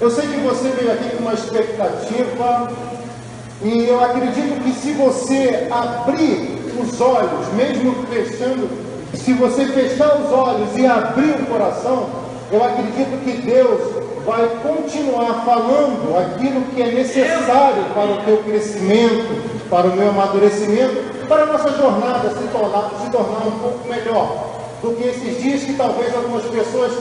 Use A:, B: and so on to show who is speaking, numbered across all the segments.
A: Eu sei que você veio aqui com uma expectativa, e eu acredito que se você abrir os olhos, mesmo fechando, se você fechar os olhos e abrir o coração, eu acredito que Deus vai continuar falando aquilo que é necessário para o teu crescimento, para o meu amadurecimento, para a nossa jornada se tornar um pouco melhor do que esses dias que talvez algumas pessoas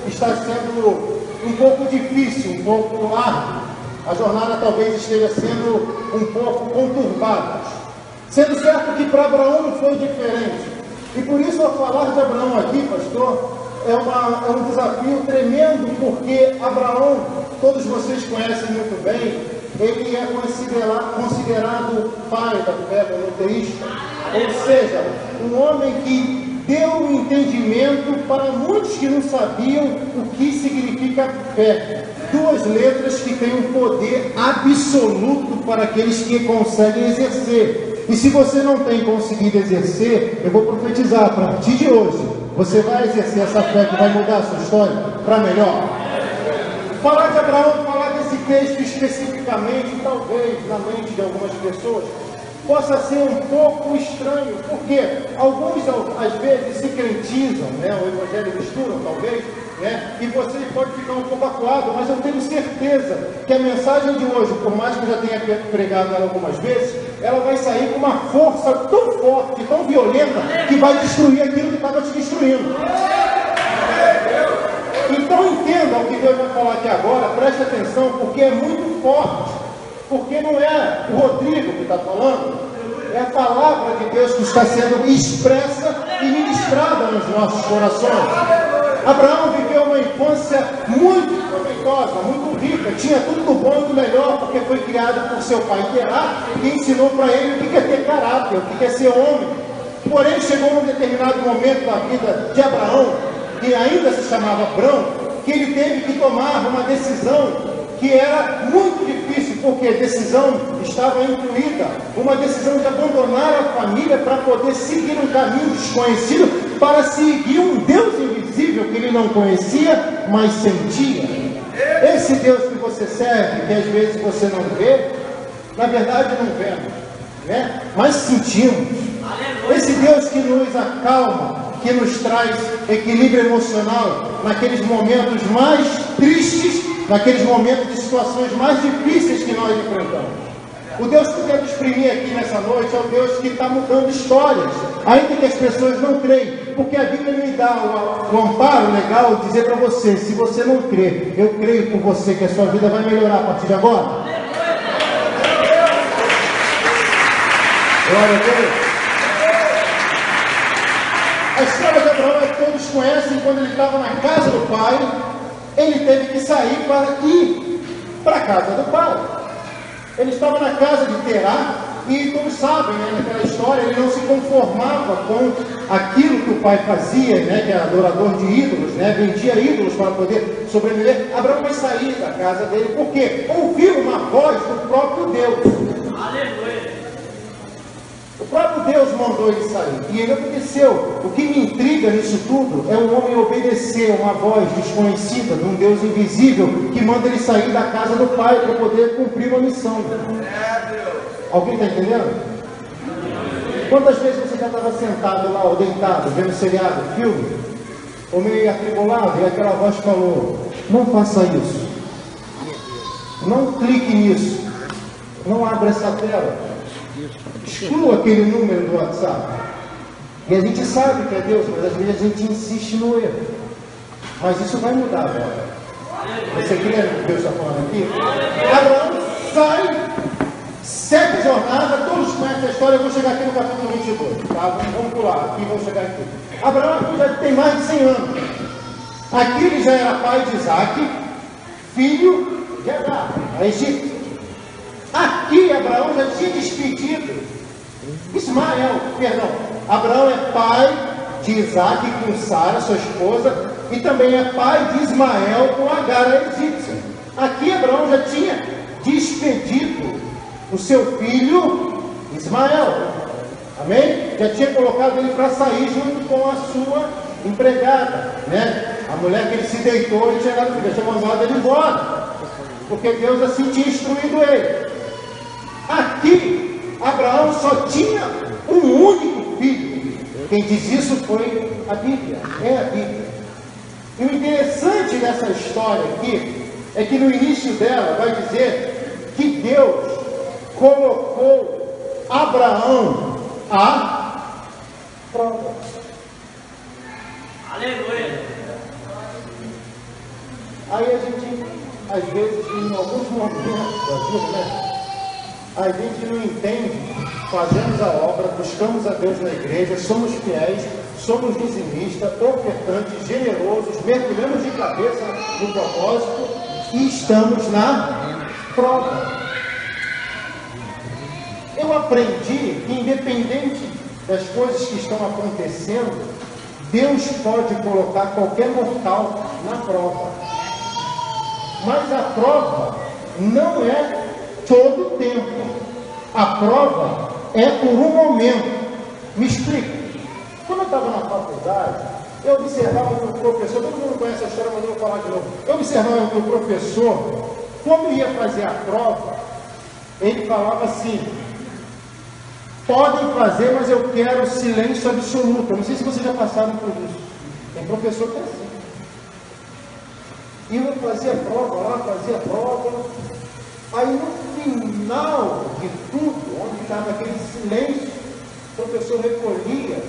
A: está sendo um pouco difícil, um pouco árduo. A jornada talvez esteja sendo um pouco conturbada. Sendo certo que para Abraão não foi diferente. E por isso, ao falar de Abraão aqui, pastor, é um desafio tremendo, porque Abraão, todos vocês conhecem muito bem, ele é considerado o pai da fé monoteísta. Ou seja, um homem que deu um entendimento para muitos que não sabiam o que significa fé. Duas letras que têm um poder absoluto para aqueles que conseguem exercer. E se você não tem conseguido exercer, eu vou profetizar, a partir de hoje, você vai exercer essa fé que vai mudar a sua história para melhor. Falar de Abraão, falar desse texto especificamente, talvez na mente de algumas pessoas, possa ser um pouco estranho, porque alguns às vezes se crentizam, né? O evangelho misturam talvez, né? E você pode ficar um pouco acuado, mas eu tenho certeza que a mensagem de hoje, por mais que eu já tenha pregado ela algumas vezes, ela vai sair com uma força tão forte, tão violenta, que vai destruir aquilo que estava te destruindo. Então entenda o que Deus vai falar aqui agora, preste atenção, porque é muito forte. Porque não é o Rodrigo que está falando, é a palavra de Deus que está sendo expressa e ministrada nos nossos corações. Abraão viveu uma infância muito proveitosa, muito rica, tinha tudo do bom e do melhor, porque foi criado por seu pai Terá, que ensinou para ele o que é ter caráter, o que é ser homem. Porém, chegou num determinado momento da vida de Abraão, que ainda se chamava Abrão, que ele teve que tomar uma decisão que era muito difícil, porque a decisão estava incluída, uma decisão de abandonar a família para poder seguir um caminho desconhecido, para seguir um Deus invisível que ele não conhecia, mas sentia. Esse Deus que você serve, que às vezes você não vê, na verdade não vemos, né? Mas sentimos. Esse Deus que nos acalma, que nos traz equilíbrio emocional naqueles momentos mais tristes, naqueles momentos de situações mais difíceis que nós enfrentamos. O Deus que eu quero exprimir aqui nessa noite é o Deus que está mudando histórias, ainda que as pessoas não creem, porque a Bíblia me dá o amparo legal de dizer para você, se você não crê, eu creio por você que a sua vida vai melhorar a partir de agora. Glória a Deus. A história de Abraão que todos conhecem, quando ele estava na casa do pai, ele teve que sair para ir para a casa do pai. Ele estava na casa de Terá, e todos sabem, né, naquela história, ele não se conformava com aquilo que o pai fazia, né, que era adorador de ídolos, né, vendia ídolos para poder sobreviver. Abraão vai sair da casa dele, porque ouviu uma voz do próprio Deus. Aleluia! O próprio Deus mandou ele sair, e ele obedeceu. O que me intriga nisso tudo é um homem obedecer uma voz desconhecida de um Deus invisível que manda ele sair da casa do pai para poder cumprir uma missão. Alguém está entendendo? Quantas vezes você já estava sentado lá ou deitado, vendo seriado, filme, ou meio atribulado, e aquela voz falou, não faça isso, não clique nisso, não abra essa tela, exclua aquele número do WhatsApp. E a gente sabe que é Deus, mas às vezes a gente insiste no erro. Mas isso vai mudar agora. Você crê no que Deus está falando aqui? Abraão sai, segue a jornada, todos conhecem a história. Eu vou chegar aqui no capítulo 22, tá? Vamos pular aqui, vamos chegar aqui. Abraão já tem mais de 100 anos. Aqui ele já era pai de Isaac, filho de Agar, a Egito. Aqui Abraão já tinha despedido Abraão é pai de Isaac com Sara, sua esposa, e também é pai de Ismael com Agar, a egípcia. Aqui Abraão já tinha despedido o seu filho Ismael, amém? Já tinha colocado ele para sair junto com a sua empregada, né? A mulher que ele se deitou, ele tinha mandado ele embora. porque Deus assim tinha instruído ele. Aqui, Abraão só tinha um único filho. Quem diz isso foi a Bíblia, é a Bíblia. E o interessante dessa história aqui é que no início dela vai dizer que Deus colocou Abraão à prova.
B: Aleluia!
A: Aí a gente, às vezes, em alguns momentos da vida, né? A gente não entende, fazemos a obra, buscamos a Deus na igreja, somos fiéis, somos dizimistas, ofertantes, generosos, mergulhamos de cabeça no propósito e estamos na prova. Eu aprendi que, independente das coisas que estão acontecendo, Deus pode colocar qualquer mortal na prova. Mas a prova não é todo o tempo. A prova é por um momento. Me explica. Quando eu estava na faculdade, eu observava que o professor, todo mundo conhece a história, mas eu vou falar de novo. Eu observava que o professor, quando ia fazer a prova, ele falava assim: podem fazer, mas eu quero silêncio absoluto. Eu não sei se vocês já passaram por isso. Tem professor que é assim. E eu fazia prova lá, fazia prova. Aí no final de tudo, onde estava aquele silêncio, o professor recolhia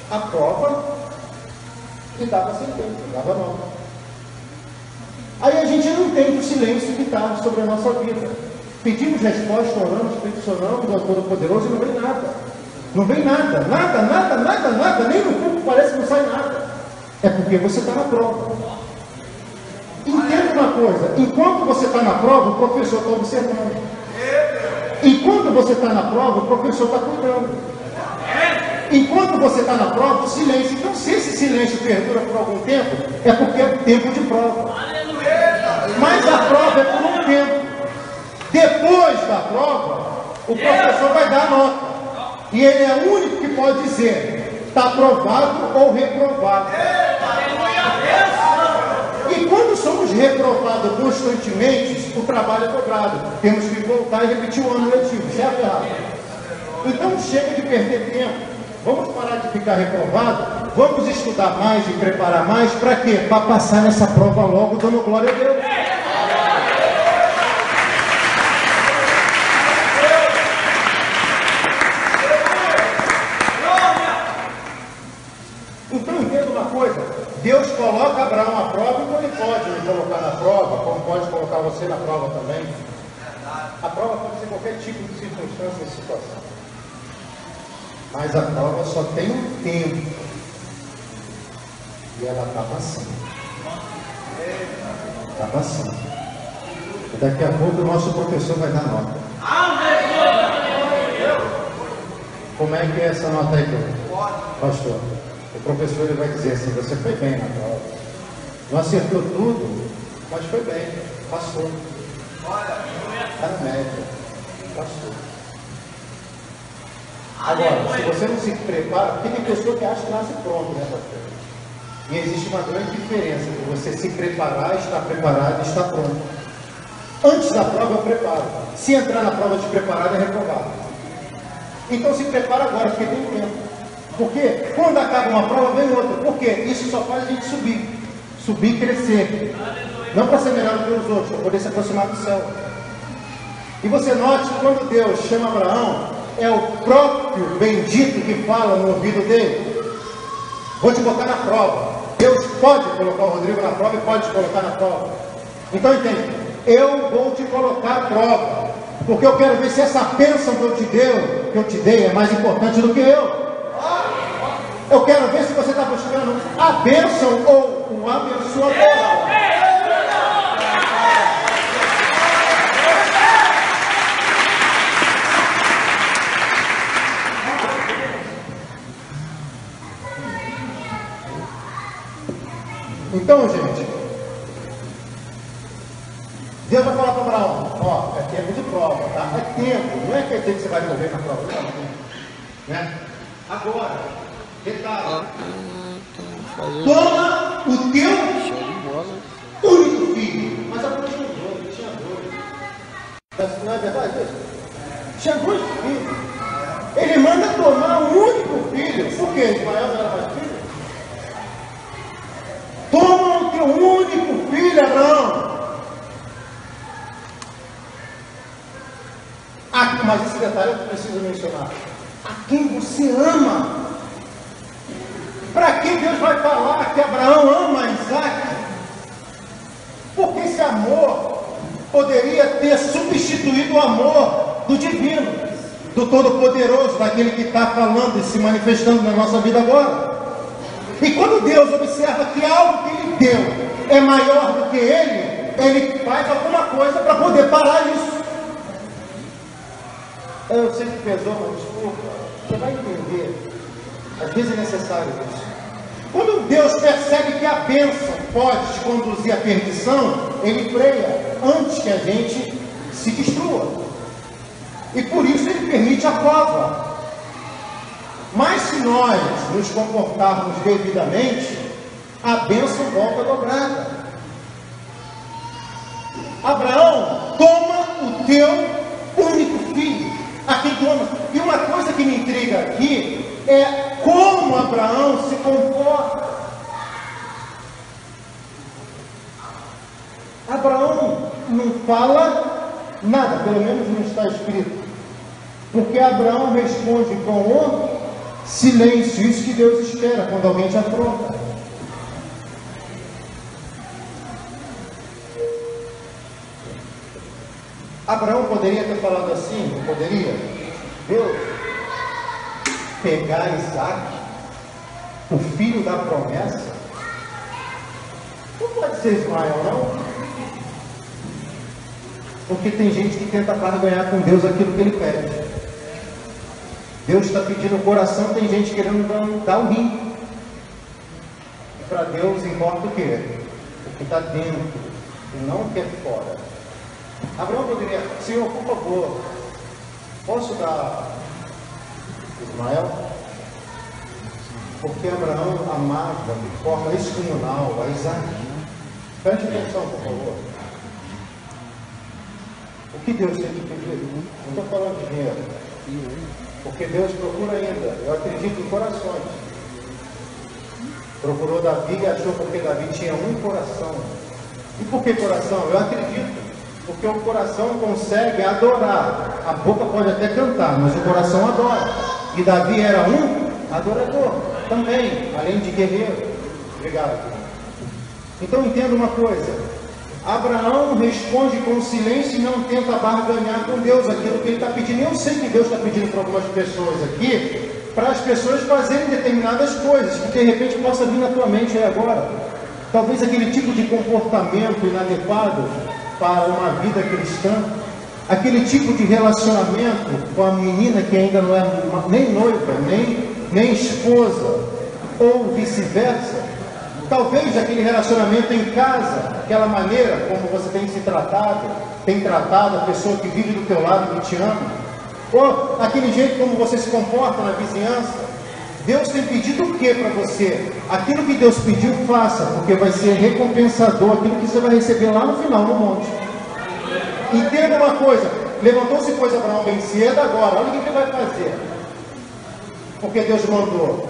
A: a prova e dava sentença, dava nota. Aí a gente não entende o silêncio que está sobre a nossa vida. Pedimos resposta, oramos, peticionamos ao Todo-Poderoso e não vem nada. Não vem nada, nada, nem no corpo parece que não sai nada. É porque você está na prova. Entenda uma coisa, enquanto você está na prova, o professor está observando. Enquanto você está na prova, o professor está cuidando. Enquanto você está na prova, o silêncio. Então, se esse silêncio perdura por algum tempo, é porque é tempo de prova. Mas a prova é por um tempo. Depois da prova, o professor vai dar a nota. E ele é o único que pode dizer: está aprovado ou reprovado. E quando somos reprovados constantemente, o trabalho é cobrado. Temos que voltar e repetir o ano letivo, certo ou errado? Então chega de perder tempo. Vamos parar de ficar reprovado, vamos estudar mais e preparar mais. Para quê? Para passar nessa prova logo, dando glória a Deus. Então entenda uma coisa. Deus coloca Abraão à prova, então ele pode me colocar na prova, como pode colocar você na prova também. A prova pode ser qualquer tipo de circunstância e situação. Mas a prova só tem um tempo. E ela está passando. Está passando. E daqui a pouco o nosso professor vai dar nota. Como é que é essa nota aí, pastor? O professor ele vai dizer assim: você foi bem na prova. Não acertou tudo, mas foi bem. Passou. Está na média. Passou. Agora, se você não se prepara, porque tem pessoa que acha que nasce pronto, né, pastor? E existe uma grande diferença entre você se preparar, estar preparado e estar pronto. Antes da prova, eu preparo. Se entrar na prova despreparado, é reprovado. Então se prepara agora, porque tem tempo. Porque quando acaba uma prova, vem outra. Por quê? Isso só faz a gente subir. Subir e crescer. Não para ser melhor do que os outros, para poder se aproximar do céu. E você note que quando Deus chama Abraão, é o próprio bendito que fala no ouvido dele: vou te botar na prova. Deus pode colocar o Rodrigo na prova e pode te colocar na prova. Então entende, eu vou te colocar à prova, porque eu quero ver se essa bênção que eu te dei é mais importante do que eu. Eu quero ver se você está buscando a bênção ou o abençoador. Então, gente, Deus vai falar para Abraão: ó, é tempo de prova, tá? É tempo, não é quer dizer que você vai morrer na prova, não, né? Agora, detalhe: toma o teu único filho. Mas a tinha dois, Não é verdade isso? Tinha dois filhos. Ele manda tomar um único filho. Por quê? Ismael não era mais filho? Toma o teu único filho, Abraão. Mas esse detalhe eu preciso mencionar. A quem você ama. Para que Deus vai falar que Abraão ama Isaac? Porque esse amor poderia ter substituído o amor do divino, do Todo-Poderoso, daquele que está falando e se manifestando na nossa vida agora. E quando Deus observa que algo que Ele deu é maior do que Ele faz alguma coisa para poder parar isso. Eu sei que pesou, mas desculpa, você vai entender. Às vezes é necessário isso. Quando Deus percebe que a bênção pode te conduzir à perdição, Ele freia antes que a gente se destrua. E por isso Ele permite a prova. Mas se nós nos comportarmos devidamente, a bênção volta dobrada. Abraão, toma o teu único filho, a quem tu amas. E uma coisa que me intriga aqui é como Abraão se comporta. Abraão não fala nada, pelo menos não está escrito, porque Abraão responde com o silêncio. Isso que Deus espera quando alguém te afronta. Abraão poderia ter falado assim, não poderia? Deus, pegar Isaac, o filho da promessa, não pode ser Ismael, não? Porque tem gente que tenta barganhar com Deus aquilo que Ele pede. Deus está pedindo o coração, tem gente querendo dar o rim. E para Deus importa o quê? O que está dentro, e não o que é fora. Abraão poderia, Senhor, por favor, posso dar Ismael? Porque Abraão amava de forma excomunal a Isaac. Preste atenção, por favor. O que Deus tem te pedido? Não estou falando de dinheiro. Porque Deus procura ainda, eu acredito em corações. Procurou Davi e achou porque Davi tinha um coração. E por que coração? Eu acredito. Porque o coração consegue adorar. A boca pode até cantar, mas o coração adora. E Davi era um adorador também, além de guerreiro. Obrigado. Então entenda uma coisa. Abraão responde com silêncio e não tenta barganhar com Deus aquilo que ele está pedindo. Eu sei que Deus está pedindo para algumas pessoas aqui, para as pessoas fazerem determinadas coisas, que de repente possa vir na tua mente aí agora. Talvez aquele tipo de comportamento inadequado para uma vida cristã, aquele tipo de relacionamento com a menina que ainda não é nem noiva, nem esposa, ou vice-versa. Talvez aquele relacionamento em casa, aquela maneira como você tem se tratado, tem tratado a pessoa que vive do teu lado, que te ama, ou aquele jeito como você se comporta na vizinhança. Deus tem pedido o que para você? Aquilo que Deus pediu, faça, porque vai ser recompensador aquilo que você vai receber lá no final, no monte. Entenda uma coisa, levantou-se, pois, Abraão bem cedo, agora, olha o que ele vai fazer. Porque Deus mandou.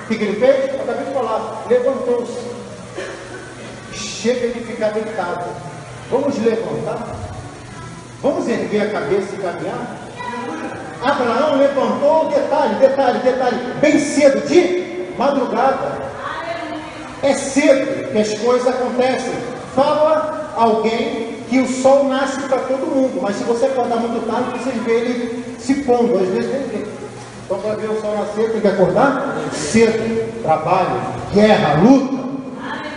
A: O que ele fez? Eu acabei de falar, levantou-se. Chega de ficar deitado. Vamos levantar? Vamos erguer a cabeça e caminhar? Abraão levantou, detalhe, bem cedo, de madrugada. É cedo que as coisas acontecem. Fala alguém que o sol nasce para todo mundo, mas se você acordar muito tarde, você vê ele se pondo, às vezes nem vê. Então, para ver o sol nascer, tem que acordar cedo. Trabalho, guerra, luta.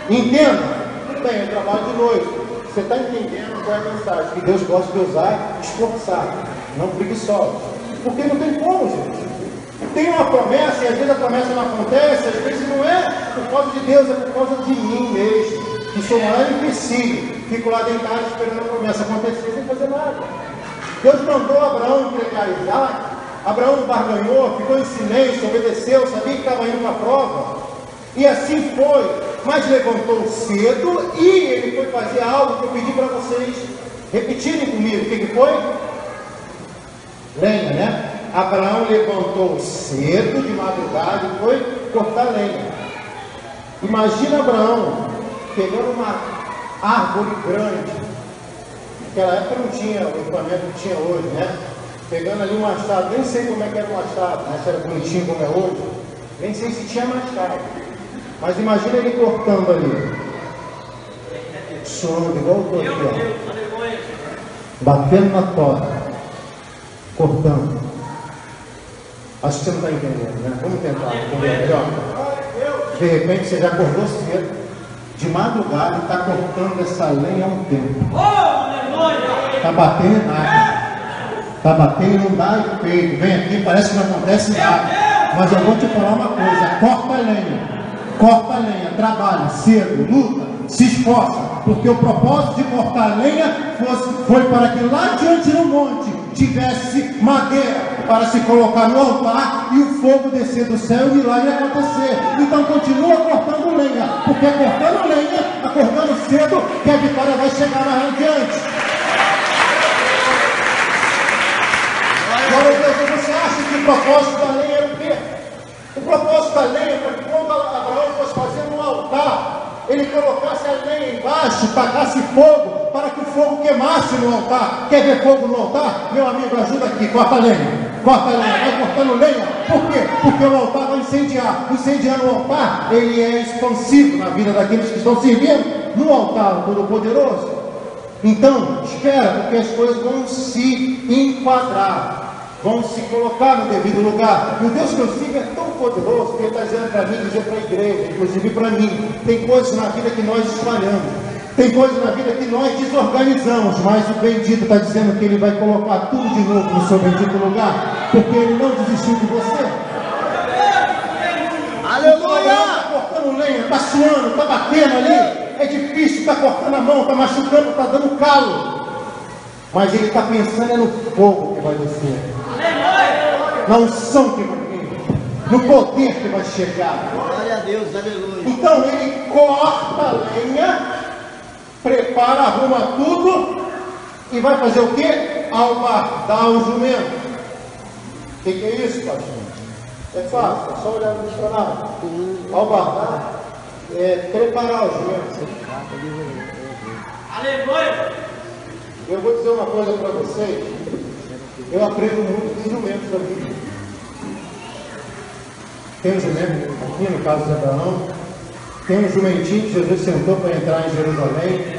A: Entenda? Tudo bem, eu trabalho de noite. Você está entendendo qual é a mensagem? Que Deus gosta de usar, esforçar, não preguiçosos. Porque não tem como, gente. Tem uma promessa e às vezes a promessa não acontece, às vezes não é por causa de Deus, é por causa de mim mesmo, que sou maior empecilho. Fico lá deitado esperando a promessa acontecer sem fazer nada. Deus mandou Abraão entregar Isaac. Abraão barganhou, ficou em silêncio, obedeceu, sabia que estava indo para a prova. E assim foi. Mas levantou cedo e ele foi fazer algo que eu pedi para vocês. Repetirem comigo, o que foi? Lenha, né? Abraão levantou cedo de madrugada e foi cortar lenha. Imagina Abraão pegando uma árvore grande. Naquela época não tinha o equipamento que tinha hoje, né? Pegando ali um machado, nem sei como é que era o machado, né? Se era bonitinho como é hoje, nem sei se tinha machado. Mas imagina ele cortando ali. Suando igual o todo aqui, ó. Batendo na torta. Cortando. Acho que você não está entendendo, né? Vamos tentar entender melhor. De repente você já acordou cedo, de madrugada, e está cortando essa lenha há um tempo. Está batendo em nada. Está batendo e não dá efeito. Vem aqui, parece que não acontece nada. Mas eu vou te falar uma coisa: corta a lenha. Corta a lenha, trabalha cedo, luta, se esforça, porque o propósito de cortar a lenha foi para que lá diante no monte tivesse madeira para se colocar no altar e o fogo descer do céu e o milagre acontecer. Então continua cortando lenha, porque cortando lenha, acordando cedo, que a vitória vai chegar mais adiante. Agora você acha que o propósito da lenha era o quê? O propósito da lenha para que quando Abraão fosse fazer um altar, ele colocasse a lenha embaixo, tacasse fogo, para que o fogo queimasse no altar. Quer ver fogo no altar? Meu amigo, ajuda aqui, corta a lenha. Corta a lenha, vai cortando lenha. Por quê? Porque o altar vai incendiar. Incendiando o altar, ele é expansivo na vida daqueles que estão servindo no altar Todo-Poderoso. Então, espera, porque as coisas vão se enquadrar, vão se colocar no devido lugar. E o Deus que eu sigo é tão poderoso que Ele está dizendo para mim, dizer para a igreja, inclusive para mim: tem coisas na vida que nós espalhamos, tem coisas na vida que nós desorganizamos, mas o bendito está dizendo que Ele vai colocar tudo de novo no seu bendito lugar, porque Ele não desistiu de você. Aleluia! Está cortando lenha, está suando, está batendo ali, é difícil, está cortando a mão, está machucando, está dando calo, mas Ele está pensando é no fogo que vai descer, na unção que vai vir, no poder que vai chegar.
B: Glória a Deus, aleluia.
A: Então ele corta a lenha, prepara, arruma tudo e vai fazer o quê? Albardar o jumento. O que é isso, pastor? É fácil, é só olhar no dicionário. Albardar é preparar o jumento.
C: Aleluia!
A: Eu vou dizer uma coisa para vocês. Eu aprendo muito com jumentos da Bíblia. Tem um jumento aqui no caso de Abraão. Tem um jumentinho que Jesus sentou para entrar em Jerusalém.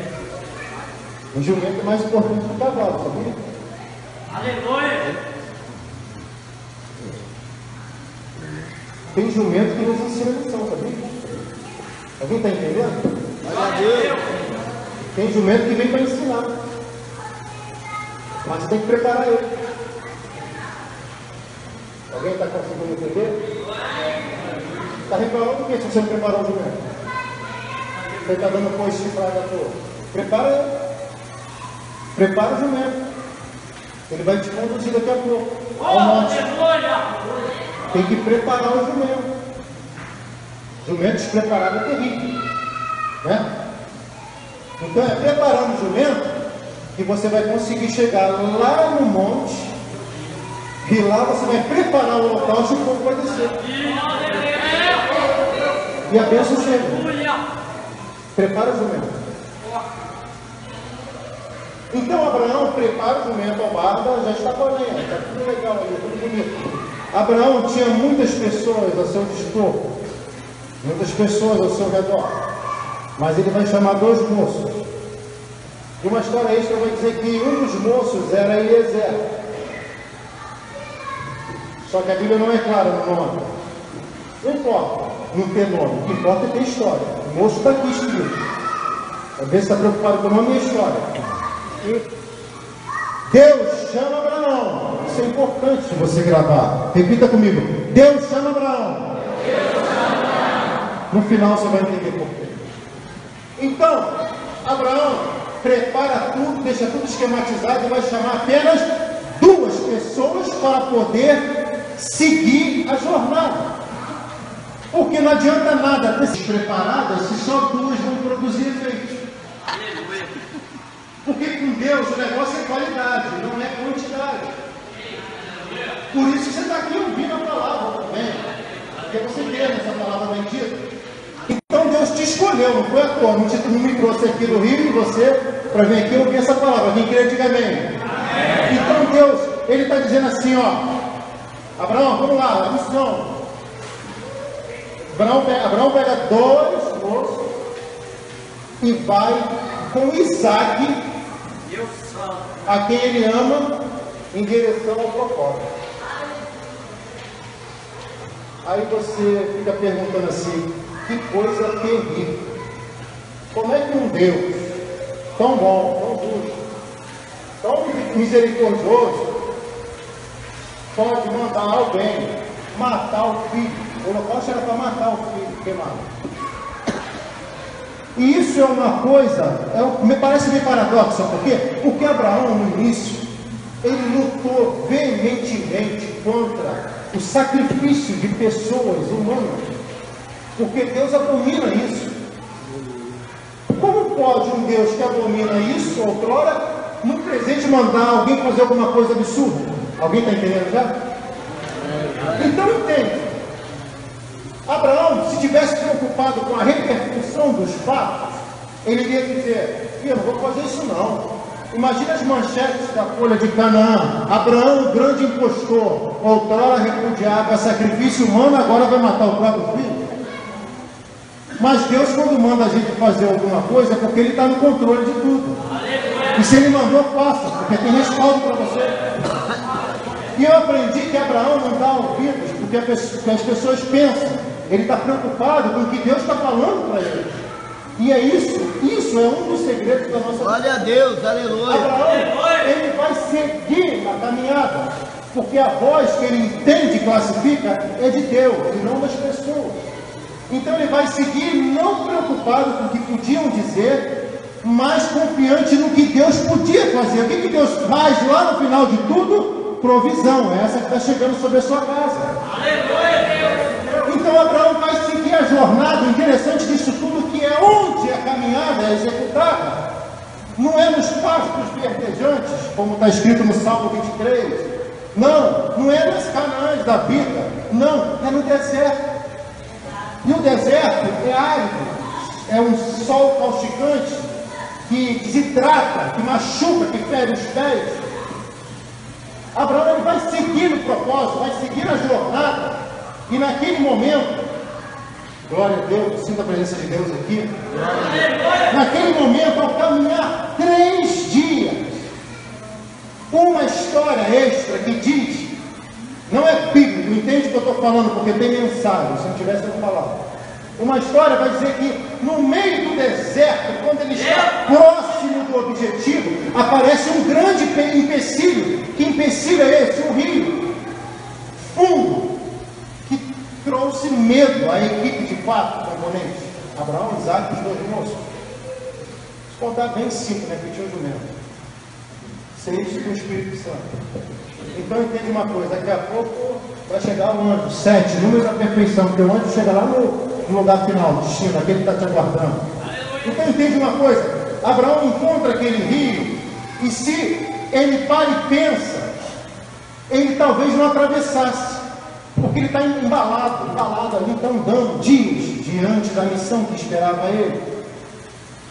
A: O jumento é mais importante que o cavalo, sabia?
C: Aleluia!
A: Tem jumento que nos ensina lição, sabia? Alguém está entendendo?
B: Glória a Deus.
A: Tem jumento que vem para ensinar. Mas você tem que preparar ele. Alguém está conseguindo entender? Está reclamando o que se você não preparou o jumento? Você está dando coice chifrada à toa. Prepara ele. Prepara o jumento. Ele vai te conduzir daqui a pouco ao monte. Tem que preparar o jumento. Jumento despreparado é terrível, né? Então é preparando o jumento que você vai conseguir chegar lá no monte, e lá você vai preparar o local onde o fogo vai descer. E a bênção chega. Prepara o jumento. Então Abraão prepara o jumento, albarda, já está com a lenha, está tudo legal ali, tudo bonito. Abraão tinha muitas pessoas a seu dispor, muitas pessoas ao seu redor, mas ele vai chamar 2 moços. E uma história extra vai dizer que um dos moços era Eliezer. Só que a Bíblia não é clara no nome. Não importa não ter nome, o que importa é ter história. O moço está aqui escrito. Às vezes está preocupado com o nome e a história. Deus chama Abraão. Isso é importante de você gravar. Repita comigo: Deus chama Abraão. No final você vai entender por quê. Então, Abraão prepara tudo, deixa tudo esquematizado e vai chamar apenas 2 pessoas para poder seguir a jornada. Porque não adianta nada ter se preparadas se só 2 vão produzir efeito. Porque com Deus Deus o negócio é qualidade, não é quantidade. Por isso você está aqui ouvindo a palavra também, porque você crê nessa palavra bendita. Então Deus te escolheu, não foi à toa, não me trouxe aqui do Rio e você para vir aqui ouvir essa palavra. Quem crê, diga amém. Então Deus, Ele está dizendo assim, ó, Abraão, vamos lá, a missão. Abraão pega 2 moços e vai com Isaac, a quem ele ama, em direção ao propósito. Aí você fica perguntando assim, que coisa terrível. Como é que um Deus tão bom, tão justo, tão misericordioso, pode mandar alguém matar o filho? O holocausto era para matar o filho queimado. E isso é uma coisa, me parece meio paradoxo, porque Abraão no início, ele lutou veementemente contra o sacrifício de pessoas humanas, porque Deus abomina isso. Como pode um Deus que abomina isso, outrora, no presente mandar alguém fazer alguma coisa absurda? Alguém está entendendo já? Então entende. Abraão, se tivesse preocupado com a repercussão dos fatos, ele iria dizer, eu não vou fazer isso não. Imagina as manchetes da Folha de Canaã. Abraão, grande impostor, outrora repudiava sacrifício humano, agora vai matar o próprio filho. Mas Deus, quando manda a gente fazer alguma coisa, é porque Ele está no controle de tudo. E se Ele mandou, faça, porque tem respaldo para você. E eu aprendi que Abraão não dá ouvidos porque as pessoas pensam. Ele está preocupado com o que Deus está falando para ele. E é isso é um dos segredos da nossa vida.
B: Glória a Deus, aleluia.
A: Abraão, ele vai seguir na caminhada, porque a voz que ele entende e classifica é de Deus e não das pessoas. Então ele vai seguir não preocupado com o que podiam dizer, mas confiante no que Deus podia fazer. O que Deus faz lá no final de tudo? Provisão, é essa que está chegando sobre a sua casa. Então Abraão vai seguir a jornada. Interessante disso tudo, que é onde a caminhada é executada. Não é nos pastos verdejantes, como está escrito no Salmo 23. Não é nas Canaãs da vida. Não, é no deserto. E o deserto é árido, é um sol causticante que desidrata, que machuca, que fere os pés. Abraão ele vai seguir no propósito, vai seguir a jornada, e naquele momento, glória a Deus, sinta a presença de Deus aqui. Naquele momento, ao caminhar 3 dias, uma história extra que diz, não é bíblico, entende o que eu estou falando, porque tem mensagem, se não tivesse eu falar. Uma história vai dizer que no meio do deserto, quando ele está próximo do objetivo, aparece um grande empecilho. Que empecilho é esse? Um rio fundo, que trouxe medo à equipe de 4 componentes: Abraão, Isaac e os 2 moços. Vou contar bem simples, né? Que tinha um jumento. 6 com o Espírito Santo. Então entende uma coisa, daqui a pouco vai chegar o anjo, 7, números da perfeição, porque o anjo chega lá no lugar final, destino, aquele que está te aguardando. Então entende uma coisa, Abraão encontra aquele rio, e se ele para e pensa, ele talvez não atravessasse, porque ele está embalado ali, está andando dias diante da missão que esperava ele.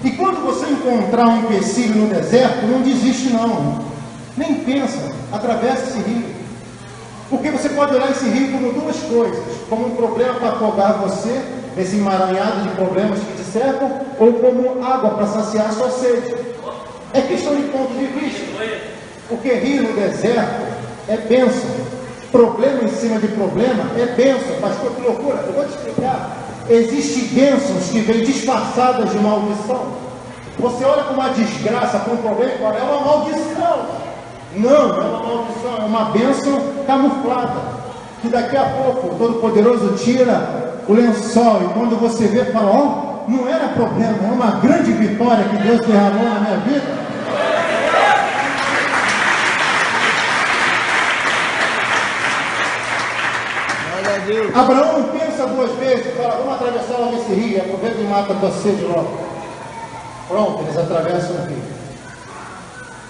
A: E quando você encontrar um empecilho no deserto, não desiste não. Nem pensa, atravessa esse rio. Porque você pode olhar esse rio como 2 coisas: como um problema para afogar você, nesse emaranhado de problemas que te cercam, ou como água para saciar a sua sede. É questão de ponto de vista. Porque rio no deserto é bênção. Problema em cima de problema é bênção. Pastor, que loucura! Eu vou te explicar. Existem bênçãos que vêm disfarçadas de maldição. Você olha para uma desgraça, para um problema, e fala, é uma maldição. Não é uma maldição, é uma bênção camuflada, que daqui a pouco o Todo-Poderoso tira o lençol, e quando você vê, fala, não era problema, é uma grande vitória que Deus derramou na minha vida.
B: Glória a Deus.
A: Abraão não pensa 2 vezes, fala, vamos atravessar logo esse rio, aproveita e mata a tua sede logo. Pronto, eles atravessam o rio.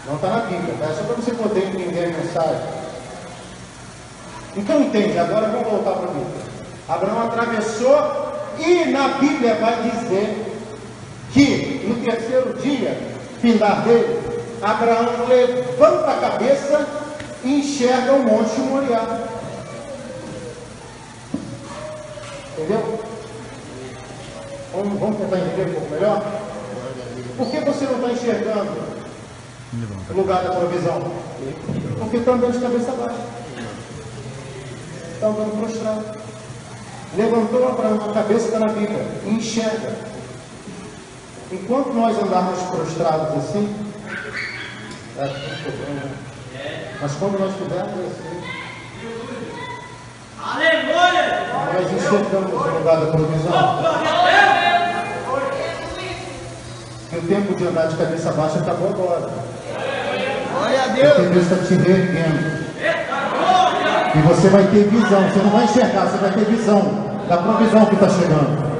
A: Não está na Bíblia, tá? É só para você poder entender a mensagem. Então entende, agora vamos voltar para a Bíblia. Abraão atravessou e na Bíblia vai dizer que no terceiro dia, findar dele, Abraão levanta a cabeça e enxerga o Monte Moriá. Entendeu? Vamos tentar entender um pouco melhor? Por que você não está enxergando o lugar da provisão? Porque está andando de cabeça baixa. Está andando prostrado. Levantou Abraão a cabeça, está na Bíblia, e enxerga. Enquanto nós andarmos prostrados assim, mas quando nós fizermos assim,
C: Aleluia!
A: nós enxergamos o lugar da provisão. E o tempo de andar de cabeça baixa acabou agora.
B: Glória a
A: Porque
B: Deus.
A: Deus está te reerguendo. E você vai ter visão. Você não vai enxergar, você vai ter visão da provisão que está chegando.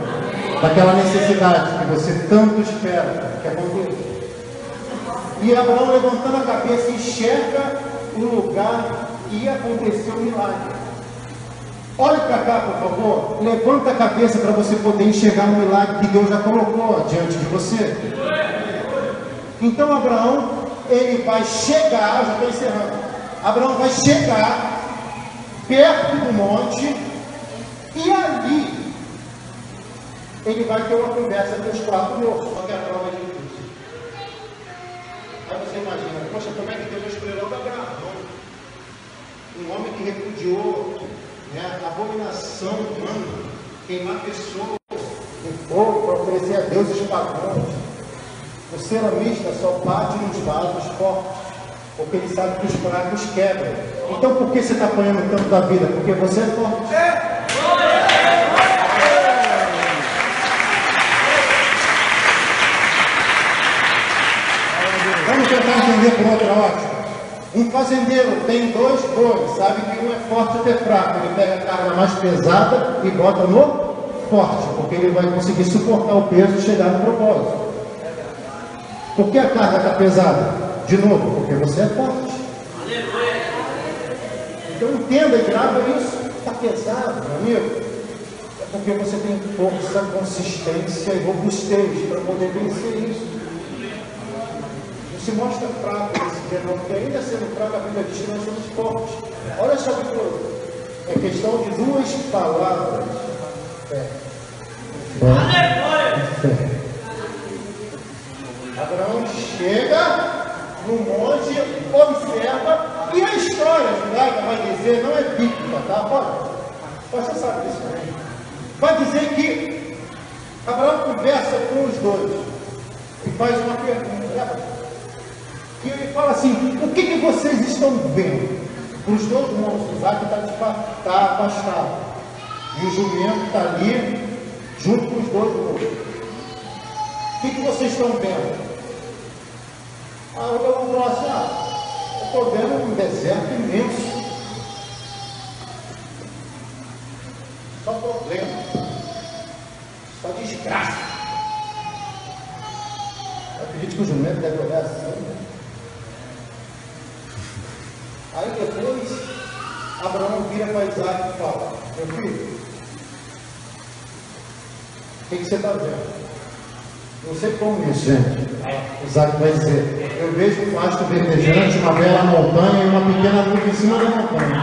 A: Daquela necessidade que você tanto espera que aconteça. E Abraão, levantando a cabeça, enxerga o lugar e aconteceu um milagre. Olhe para cá, por favor. Levanta a cabeça para você poder enxergar o milagre que Deus já colocou diante de você. Então Abraão, ele vai chegar, já estou encerrando. Abraão vai chegar perto do monte e ali ele vai ter uma conversa com os 4 moços. Só que a prova é difícil. Aí você imagina, poxa, como é que Deus escolheu Abraão? Um homem que repudiou, né, a abominação humana, queimar pessoas em fogo para oferecer a deuses pagãos. O ceramista só bate nos vasos fortes, porque ele sabe que os fracos quebram. Então por que você está apanhando tanto da vida? Porque você é forte. Vamos tentar entender por outra ótica. Um fazendeiro tem 2 bois, sabe que um é forte e outro é fraco. Ele pega a carga mais pesada e bota no forte, porque ele vai conseguir suportar o peso e chegar no propósito. Por que a carga está pesada? De novo, porque você é forte. Então entenda e grava isso. Está pesado, meu amigo. É porque você tem força, consistência e robustez para poder vencer isso. Se mostra fraco nesse dia, não, porque ainda sendo fraco, a Bíblia diz que nós somos fortes. Olha só que coisa. É questão de 2 palavras. Fé. Fé. Abraão chega no monte, observa, e a história judaica vai dizer, não é bíblica, tá? Você sabe disso também. Vai dizer que Abraão conversa com os 2 e faz uma pergunta. E ele fala assim, o que vocês estão vendo? Os 2 monstros, Isaac está afastado. E o jumento está ali, junto com os 2 monstros. O que vocês estão vendo? Aí o Abraão falou assim, eu estou vendo um deserto imenso. Só problema. Só desgraça. Eu acredito que o jumento deve olhar assim. Aí depois, Abraão vira para Isaac e fala, meu filho, o que você está vendo? Não sei como isso, gente. Isaac vai dizer, eu vejo um pasto verdejante, uma bela montanha e uma pequena nuvem em cima da montanha.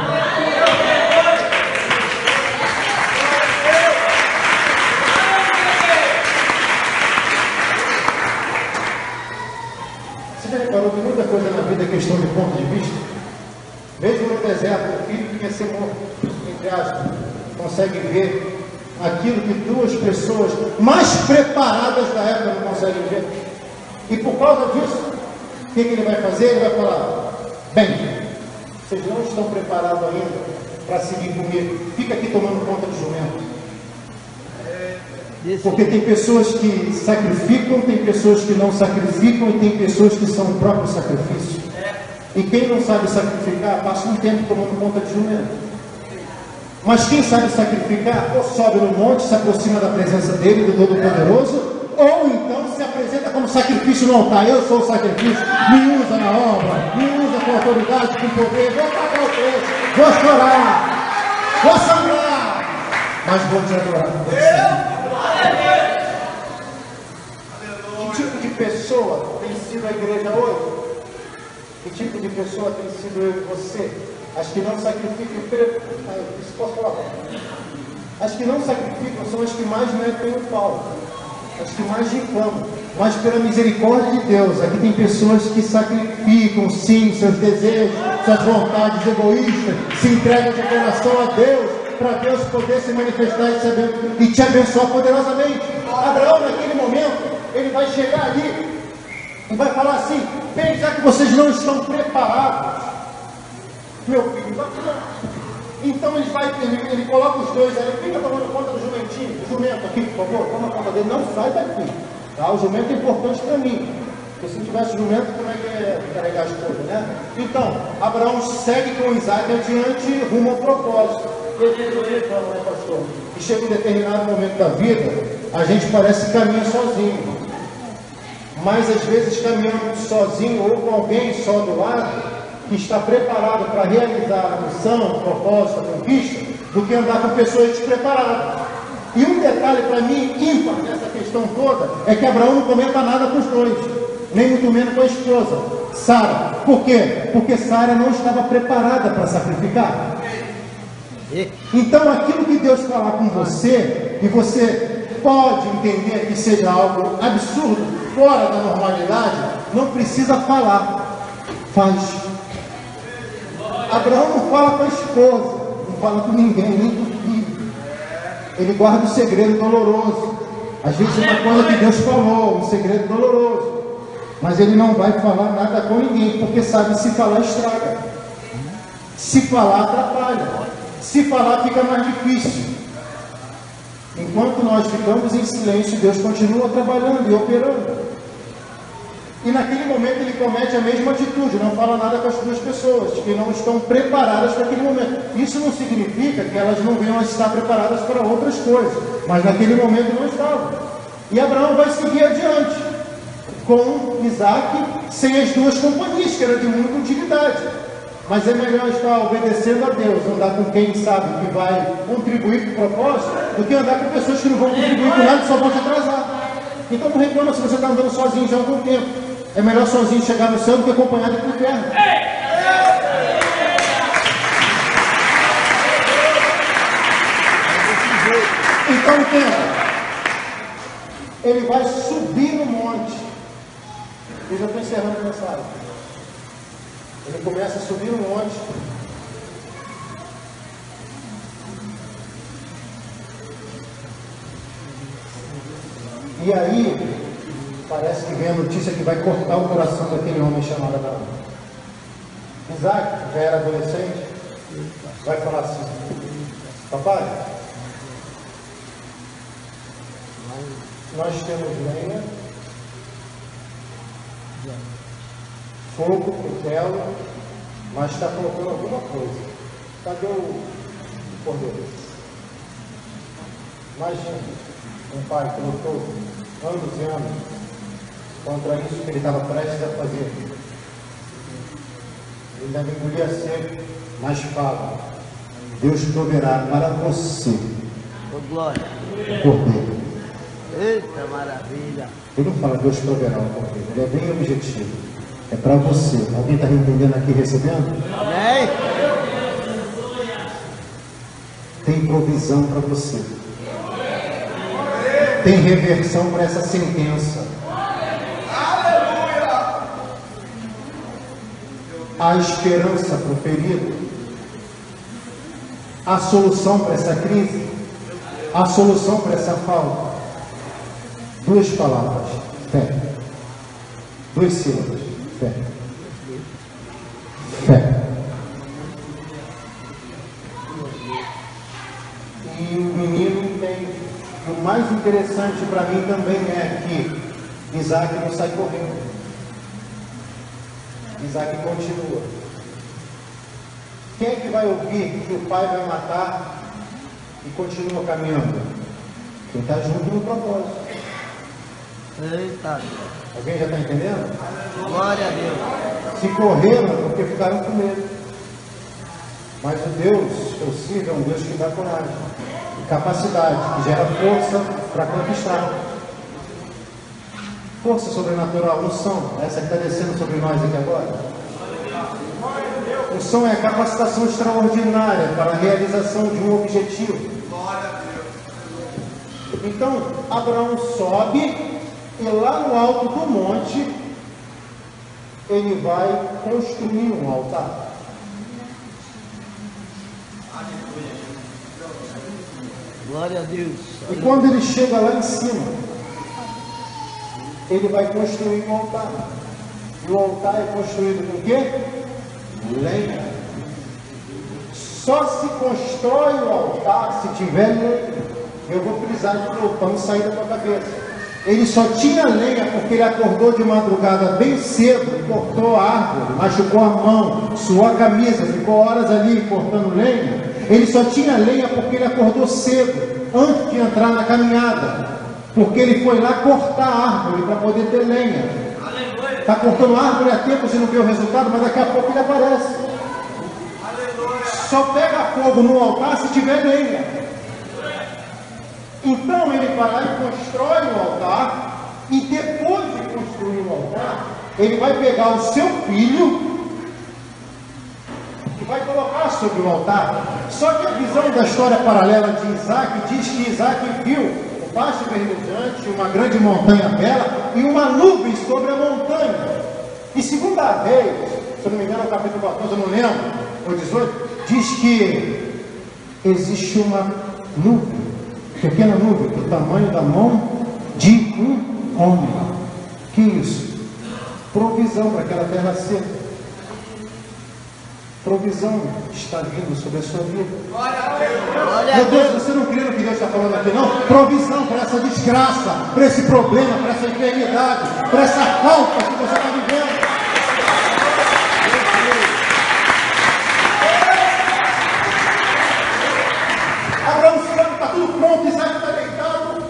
A: Você já reparou que muita coisa na vida é questão de ponto de vista? Mesmo no deserto, o filho que quer ser morto, entre aspas, consegue ver aquilo que 2 pessoas mais preparadas da época não conseguem ver. E por causa disso, o que ele vai fazer? Ele vai falar, bem, vocês não estão preparados ainda para seguir comigo. Fica aqui tomando conta do jumento. Porque tem pessoas que sacrificam, tem pessoas que não sacrificam e tem pessoas que são o próprio sacrifício. E quem não sabe sacrificar, passa um tempo tomando conta de jumento. Mas quem sabe sacrificar, ou sobe no monte, se aproxima da presença dele, do Todo-Poderoso, ou então se apresenta como sacrifício sacrifício no altar, eu sou o sacrifício, me usa na obra, me usa com autoridade, com poder, vou pagar o preço, vou chorar, vou sangrar, mas vou te adorar. Que tipo de pessoa tem sido a igreja hoje? Que tipo de pessoa tem sido eu e você? As que não sacrificam, isso posso falar? As que não sacrificam são as que mais metem o pau, as que mais reclamam. Mas pela misericórdia de Deus, aqui tem pessoas que sacrificam sim seus desejos, suas vontades egoístas, se entregam de coração a Deus, para Deus poder se manifestar e te abençoar poderosamente. Abraão, naquele momento, ele vai chegar ali e vai falar assim: bem, já que vocês não estão preparados, meu filho, vai falar. Então ele coloca os dois aí, fica tomando conta do jumentinho, o jumento aqui, por favor, toma conta dele, não sai daqui. Tá? O jumento é importante para mim, porque se não tivesse jumento, como é que é carregar as coisas, né? Então, Abraão segue com Isaac adiante rumo ao propósito. Né, pastor? E chega um determinado momento da vida, a gente parece que caminha sozinho. Mas às vezes caminhando sozinho ou com alguém só do lado, que está preparado para realizar a missão, o propósito, a conquista, do que andar com pessoas despreparadas. E um detalhe para mim ímpar nessa questão toda é que Abraão não comenta nada com os dois, nem muito menos com a esposa, Sara. Por quê? Porque Sara não estava preparada para sacrificar. Então aquilo que Deus falar com você, e você pode entender que seja algo absurdo, fora da normalidade, não precisa falar, faz. Abraão não fala com a esposa, não fala com ninguém, nem com o filho. Ele guarda o segredo doloroso. Às vezes uma coisa que Deus falou, um segredo doloroso, mas ele não vai falar nada com ninguém, porque sabe, se falar estraga, se falar atrapalha, se falar fica mais difícil. Enquanto nós ficamos em silêncio, Deus continua trabalhando e operando. E naquele momento ele comete a mesma atitude, não fala nada com as duas pessoas, que não estão preparadas para aquele momento. Isso não significa que elas não venham a estar preparadas para outras coisas, mas naquele momento não estavam. E Abraão vai seguir adiante, com Isaac, sem as duas companhias, que era de muita utilidade. Mas é melhor estar obedecendo a Deus, andar com quem sabe que vai contribuir para o propósito, do que andar com pessoas que não vão contribuir com nada e só vão te atrasar. Então não reclama se você está andando sozinho já há algum tempo. É melhor sozinho chegar no céu do que acompanhado para o inferno. Então entenda, ele vai subir no monte. Eu já estou encerrando a mensagem. Ele começa a subir no monte. E aí, parece que vem a notícia que vai cortar o coração daquele homem chamado Abraão. Isaac, já era adolescente, vai falar assim: papai, nós temos lenha, fogo, cutelo, mas está faltando alguma coisa. Cadê o cordeiro? Imagina um pai que lutou anos e anos contra isso que ele estava prestes a fazer. Ele deve engolir a seco, mas fala: Deus proverá para você
B: Ô glória.
A: o cordeiro.
B: Eita maravilha.
A: Ele não fala Deus proverá o cordeiro, ele é bem objetivo. É para você. Alguém está me entendendo aqui, recebendo?
B: Amém.
A: Tem provisão para você. Tem reversão para essa sentença. Há esperança para o ferido. Há solução para essa crise. Há solução para essa falta. Duas palavras: fé. Duas sílabas: fé. Fé. E o menino entende. O mais interessante para mim também é que Isaac não sai correndo. Isaac continua. Quem é que vai ouvir que o pai vai matar e continua caminhando? Quem está junto no propósito.
B: Eita,
A: Alguém já está entendendo?
B: glória a Deus.
A: Se correram é porque ficaram com medo. Mas o Deus que eu sirvo é um Deus que dá coragem, capacidade, que gera força para conquistar. Força sobrenatural, unção, essa que está descendo sobre nós aqui agora. Unção é a capacitação extraordinária para a realização de um objetivo. Então, Abraão sobe e lá no alto do monte ele vai construir um altar.
B: Glória a Deus.
A: E quando ele chega lá em cima, ele vai construir um altar. E o altar é construído com o quê? Lenha. Só se constrói o altar se tiver lenha. Eu vou frisar de novo para não sair da tua cabeça. Ele só tinha lenha porque ele acordou de madrugada bem cedo, cortou a árvore, machucou a mão, suou a camisa, ficou horas ali cortando lenha. Ele só tinha lenha porque ele acordou cedo, antes de entrar na caminhada, porque ele foi lá cortar a árvore para poder ter lenha. Está cortando a árvore há tempo, você não vê o resultado, mas daqui a pouco ele aparece. Só pega fogo no altar se tiver lenha. Então ele vai lá e constrói o altar, e depois de construir o altar, ele vai pegar o seu filho e vai colocar sobre o altar. Só que a visão da história paralela de Isaac diz que Isaac viu o pasto verdejante, uma grande montanha bela e uma nuvem sobre a montanha. E segundo a Reis, se eu não me engano, no capítulo 14, eu não lembro, ou 18, diz que existe uma nuvem, pequena nuvem, do tamanho da mão de um homem. Que isso? Provisão para aquela terra seca. Provisão está vindo sobre a sua vida. Meu Deus, você não crê no que Deus está falando aqui, não? Provisão para essa desgraça, para esse problema, para essa enfermidade, para essa falta que você está vivendo. Abraão está tudo pronto, Isaac está deitado,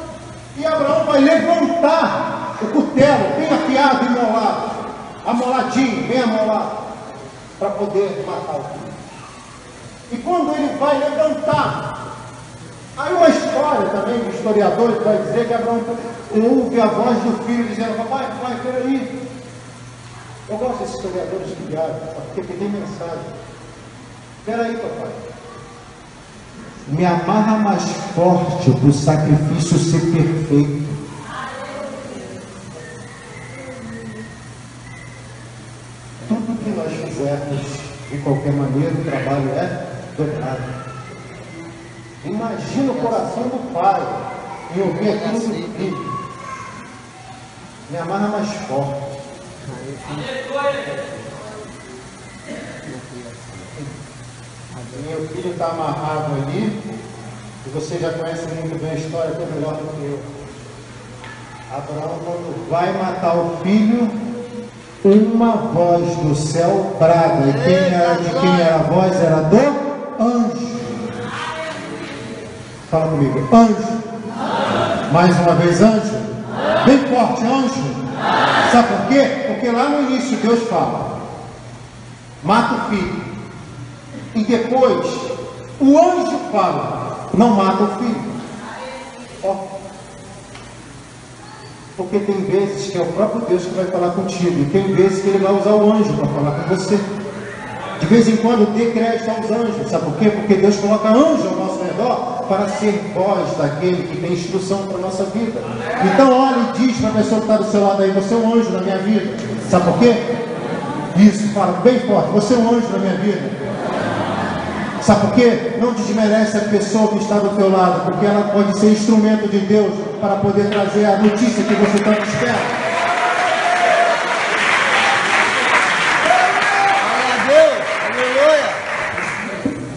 A: e Abraão vai levantar o cutelo, bem afiado e molado, amoladinho, bem amolado, para poder matar o filho. E quando ele vai levantar, aí uma história também, um historiador vai dizer que Abraão ouve a voz do filho dizendo: papai, peraí. Eu gosto desses historiadores criados, porque tem mensagem. Peraí, papai. Me amarra mais forte para o sacrifício ser perfeito. Tudo que nós fizermos, de qualquer maneira, o trabalho é dobrado. Imagina o coração do pai em ouvir aquilo do filho. Me amarra mais forte. Meu filho está amarrado ali, e você já conhece muito bem a história, até melhor do que eu. Abraão, quando vai matar o filho, uma voz do céu brada. E de quem era a voz? Era do anjo. Fala comigo, anjo. Mais uma vez, anjo. Bem forte, anjo. Sabe por quê? Porque lá no início Deus fala: mata o filho. E depois o anjo fala: não mata o filho. Ó. Porque tem vezes que é o próprio Deus que vai falar contigo, e tem vezes que ele vai usar o anjo para falar com você. De vez em quando dê crédito aos anjos. Sabe por quê? Porque Deus coloca anjo ao nosso redor para ser voz daquele que tem instrução para a nossa vida. Então olha e diz para a pessoa que está do seu lado aí: você é um anjo na minha vida. Sabe por quê? Isso, fala bem forte: você é um anjo na minha vida. Sabe por quê? Não desmerece a pessoa que está do teu lado, porque ela pode ser instrumento de Deus para poder trazer a notícia que você tanto espera.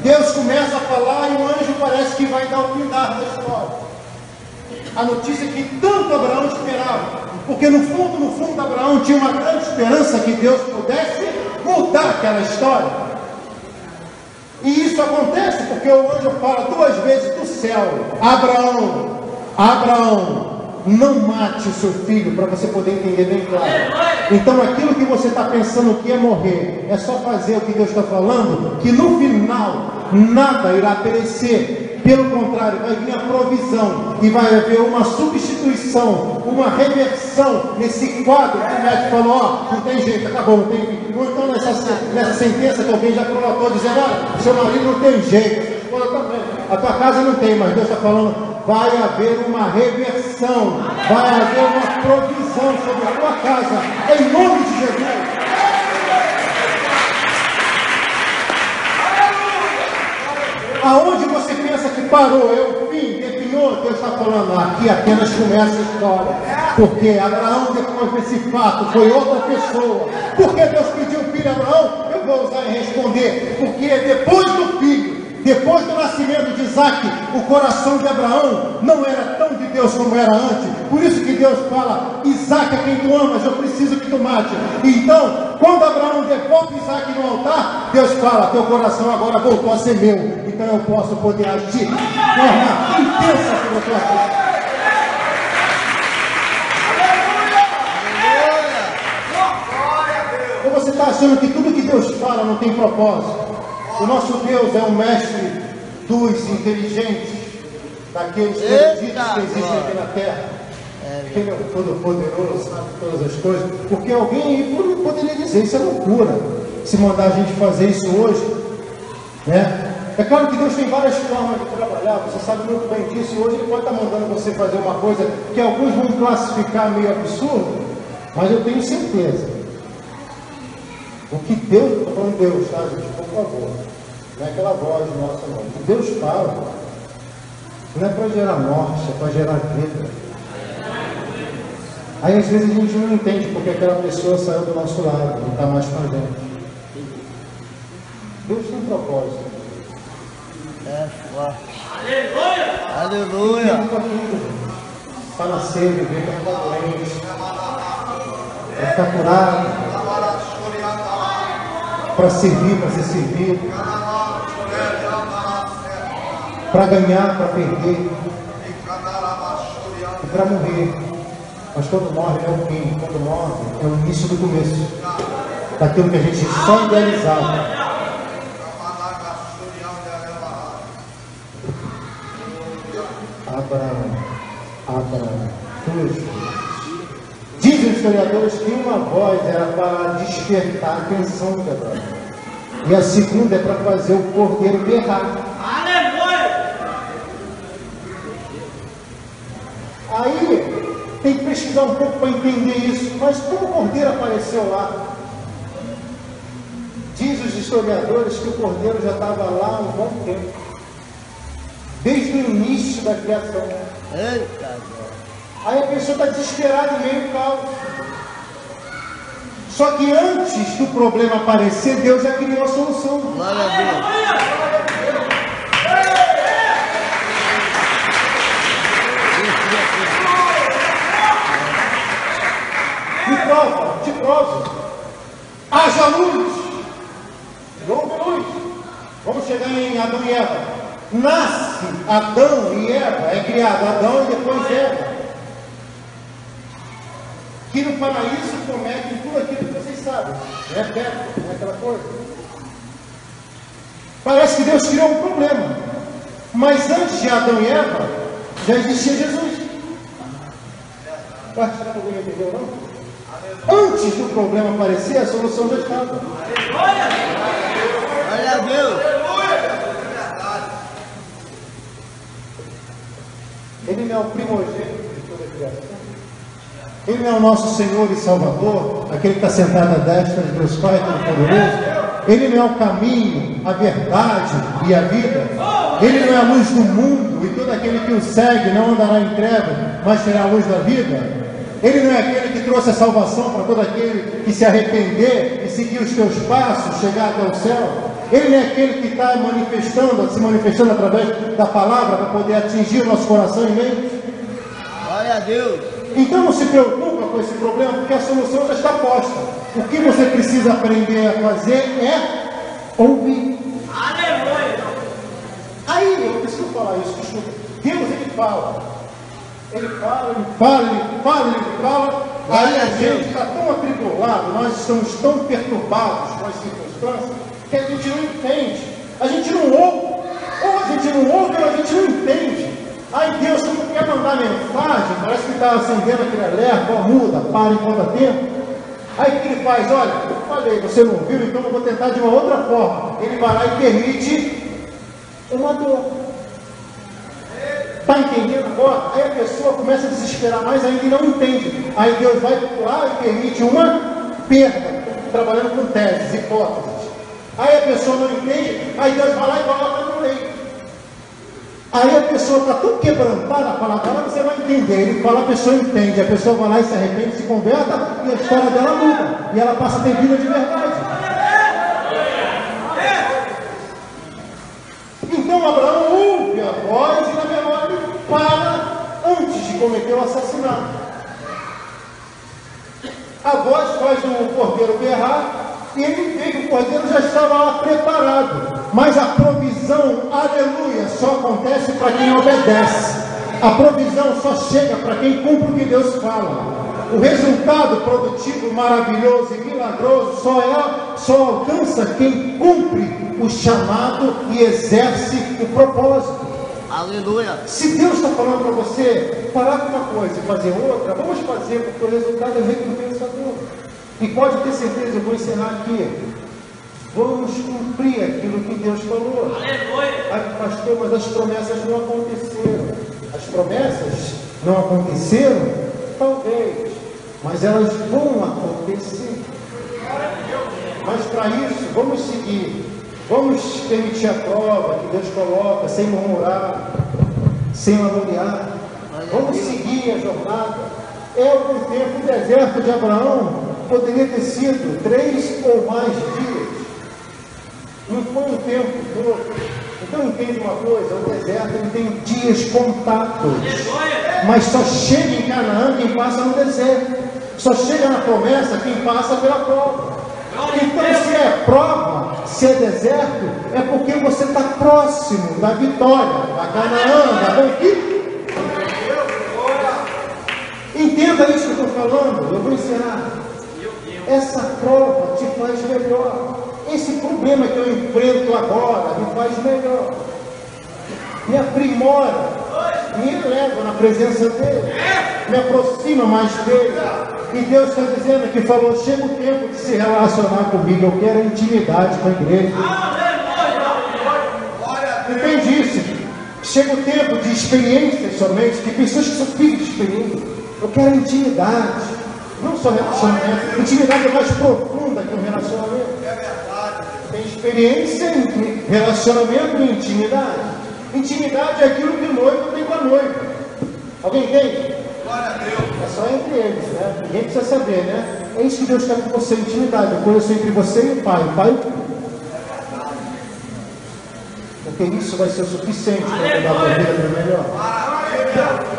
A: Deus começa a falar e o anjo parece que vai dar o findar da história. A notícia que tanto Abraão esperava, porque no fundo Abraão tinha uma grande esperança que Deus pudesse mudar aquela história. E isso acontece porque o anjo fala duas vezes do céu: Abraão, Abraão. não mate o seu filho, para você poder entender bem claro. Então aquilo que você está pensando que é morrer, é só fazer o que Deus está falando, que no final nada irá perecer. Pelo contrário, vai vir a provisão e vai haver uma substituição, uma reversão nesse quadro que o médico falou, ó, não tem jeito, acabou, não tem jeito. Ou então nessa sentença que alguém já prolatou, dizendo, olha, seu marido não tem jeito, sua esposa também, a tua casa não tem, mas Deus está falando, vai haver uma reversão, vai haver uma provisão sobre a tua casa, em nome de Jesus. Aonde você pensa que parou, é o fim, definhou, Deus está falando, aqui apenas começa a história. Porque Abraão, depois desse fato, foi outra pessoa. Por que Deus pediu o filho a Abraão? Eu vou usar e responder. Porque depois do filho, depois do nascimento de Isaac, o coração de Abraão não era tão de Deus como era antes. Por isso que Deus fala, Isaac é quem tu amas, eu preciso que tu mate. Então, quando Abraão devolve Isaac no altar, Deus fala, teu coração agora voltou a ser meu. Então eu posso poder agir de forma intensa pela tua vida. Ou você está achando que tudo que Deus fala não tem propósito? O nosso Deus é um mestre dos inteligentes, daqueles eruditos que existem aqui na terra. Ele é o todo-poderoso, sabe todas as coisas. Porque alguém poderia dizer, isso é loucura, se mandar a gente fazer isso hoje, né? É claro que Deus tem várias formas de trabalhar, você sabe muito bem disso, e hoje Ele pode estar mandando você fazer uma coisa que alguns vão classificar meio absurdo, mas eu tenho certeza. O que Deus, estou falando Deus, tá, gente? Por favor. Não é aquela voz nossa, não. O que Deus fala não é para gerar morte, é para gerar vida. Aí às vezes a gente não entende porque aquela pessoa saiu do nosso lado, não está mais com a gente. Deus tem propósito.
B: É forte. Aleluia!
A: Para nascer, viver, para ficar doente, para ficar curado, para servir, para ser servido, para ganhar, para perder e para morrer. Mas quando morre é o fim, quando morre é o início do começo daquilo que a gente só idealizava. Abraão, dizem os historiadores que uma voz era para despertar a atenção de Abraão, e a segunda é para fazer o cordeiro berrar. Aí tem que pesquisar um pouco para entender isso, mas como o cordeiro apareceu lá? Diz os historiadores que o cordeiro já estava lá há um bom tempo, desde o início da criação.
B: Eita!
A: Aí a pessoa está desesperada em meio ao caos. Só que antes do problema aparecer, Deus já criou a solução.
B: Glória a Deus!
A: Te provo. Haja luz. Houve luz. Vamos chegar em Adão e Eva. Nasce Adão e Eva, é criado Adão e depois Eva, que no paraíso cometem tudo aquilo que vocês sabem, é perto, é aquela coisa. Parece que Deus criou um problema, mas antes de Adão e Eva já existia Jesus. Será que alguém entendeu, não? Antes do problema aparecer, a solução já estava.
B: Glória a Deus!
A: Ele não é o primogênito de toda a criação. Ele não é o nosso Senhor e Salvador, aquele que está sentado à destra de Deus Pai Todo-Poderoso. Ele não é o caminho, a verdade e a vida. Ele não é a luz do mundo, e todo aquele que o segue não andará em trevas, mas terá a luz da vida. Ele não é aquele que trouxe a salvação para todo aquele que se arrepender e seguir os teus passos, chegar até o céu. Ele não é aquele que está se manifestando através da palavra para poder atingir o nosso coração e mente.
B: Glória a Deus!
A: Então não se preocupa com esse problema, porque a solução já está posta. O que você precisa aprender a fazer é ouvir. Aleluia! Aí eu preciso falar isso, escuta. Deus, Ele fala. Ele fala, aí a gente está tão atribulado, nós estamos tão perturbados com as circunstâncias, que a gente não entende, a gente não ouve, ou a gente não ouve ou a gente não entende. Aí Deus, quando quer mandar mensagem, parece que está acendendo aquele alerta, ó, muda, para enquanto dá tempo. Aí o que ele faz? Olha, eu falei, você não viu, então eu vou tentar de uma outra forma. Ele vai lá e permite uma dor. Está entendendo agora? Aí a pessoa começa a desesperar mais ainda e não entende. Aí Deus vai lá e permite uma perda, trabalhando com teses, hipóteses. Aí a pessoa não entende, aí Deus vai lá e coloca no leito. Aí a pessoa está tão quebrantada, fala, agora você vai entender. Ele fala, a pessoa entende, a pessoa vai lá e se arrepende, se converta, e a história dela muda. E ela passa a ter vida de verdade. Então Abraão ouve a voz e na memória para antes de cometer o assassinato. A voz faz o cordeiro berrar e ele vê que o cordeiro já estava lá preparado. Mas a provisão, aleluia, só acontece para quem obedece. A provisão só chega para quem cumpre o que Deus fala. O resultado produtivo, maravilhoso e milagroso só alcança quem cumpre o chamado e exerce o propósito.
B: Aleluia.
A: Se Deus está falando para você parar com uma coisa e fazer outra, vamos fazer, porque o resultado é recompensador. E pode ter certeza, eu vou encerrar aqui. Vamos cumprir aquilo que Deus falou. Ai, pastor, mas as promessas não aconteceram. As promessas não aconteceram? Talvez. Mas elas vão acontecer. Mas para isso, vamos seguir. Vamos permitir a prova que Deus coloca, sem murmurar, sem lamuriar. Vamos seguir a jornada. É o tempo, o deserto de Abraão poderia ter sido 3 ou mais dias. Não foi um tempo todo. Então entende uma coisa, o deserto ele tem dias contados. Mas só chega em Canaã quem passa no deserto. Só chega na promessa quem passa pela prova. Então se é prova, se é deserto, é porque você está próximo da vitória, da Canaã, da conquista. Entenda isso que eu estou falando, eu vou encerrar. Essa prova te faz melhor. Esse problema que eu enfrento agora me faz melhor, me aprimora, me eleva na presença dele, me aproxima mais dele. E Deus está dizendo que falou, chega o tempo de se relacionar comigo, eu quero intimidade com a igreja. Entende isso? Chega o tempo de experiências somente, de pessoas que são filhos de experiência. Eu quero intimidade, não só relacionamento. Intimidade é mais profunda que um relacionamento. Tem experiência em relacionamento e intimidade. Intimidade é aquilo que o noivo tem com a noiva. Alguém entende? É só entre eles, né? Ninguém precisa saber, né? É isso que Deus quer com você, intimidade. Eu conheço entre você e o Pai. O Pai e o Filho. Porque isso vai ser o suficiente para dar a vida melhor.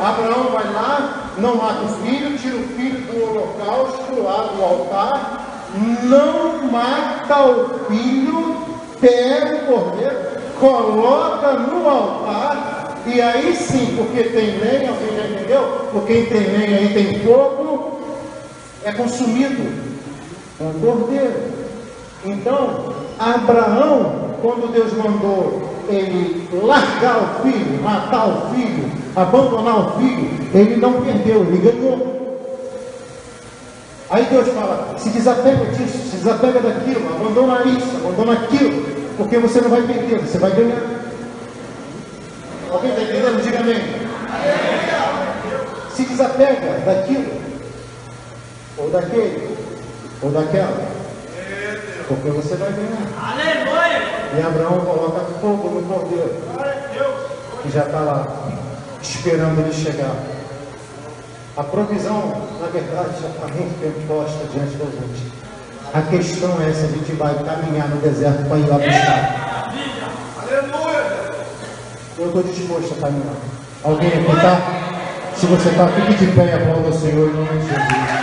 A: Abraão vai lá, não mata o filho, tira o filho do holocausto lá do altar. Não mata o filho, pega o cordeiro, coloca no altar, e aí sim, porque tem lenha, alguém já entendeu? Porque tem lenha aí tem fogo, é consumido um cordeiro. Então, Abraão, quando Deus mandou ele largar o filho, matar o filho, abandonar o filho, ele não perdeu, ele ganhou. Aí Deus fala, se desapega disso, se desapega daquilo, abandona isso, abandona aquilo, porque você não vai perder, você vai ganhar. Alguém está entendendo? Diga amém. Se desapega daquilo, ou daquele, ou daquela, porque você vai ganhar.
C: Aleluia!
A: E Abraão coloca fogo no cordeiro, que já está lá, esperando ele chegar. A provisão, na verdade, já está muito tempo posta diante da gente. A questão é se a gente vai caminhar no deserto para ir lá buscar. Aleluia! Eu estou disposto a caminhar. Alguém aqui está? Se você está, fique de pé e aplauda o Senhor em nome de Jesus.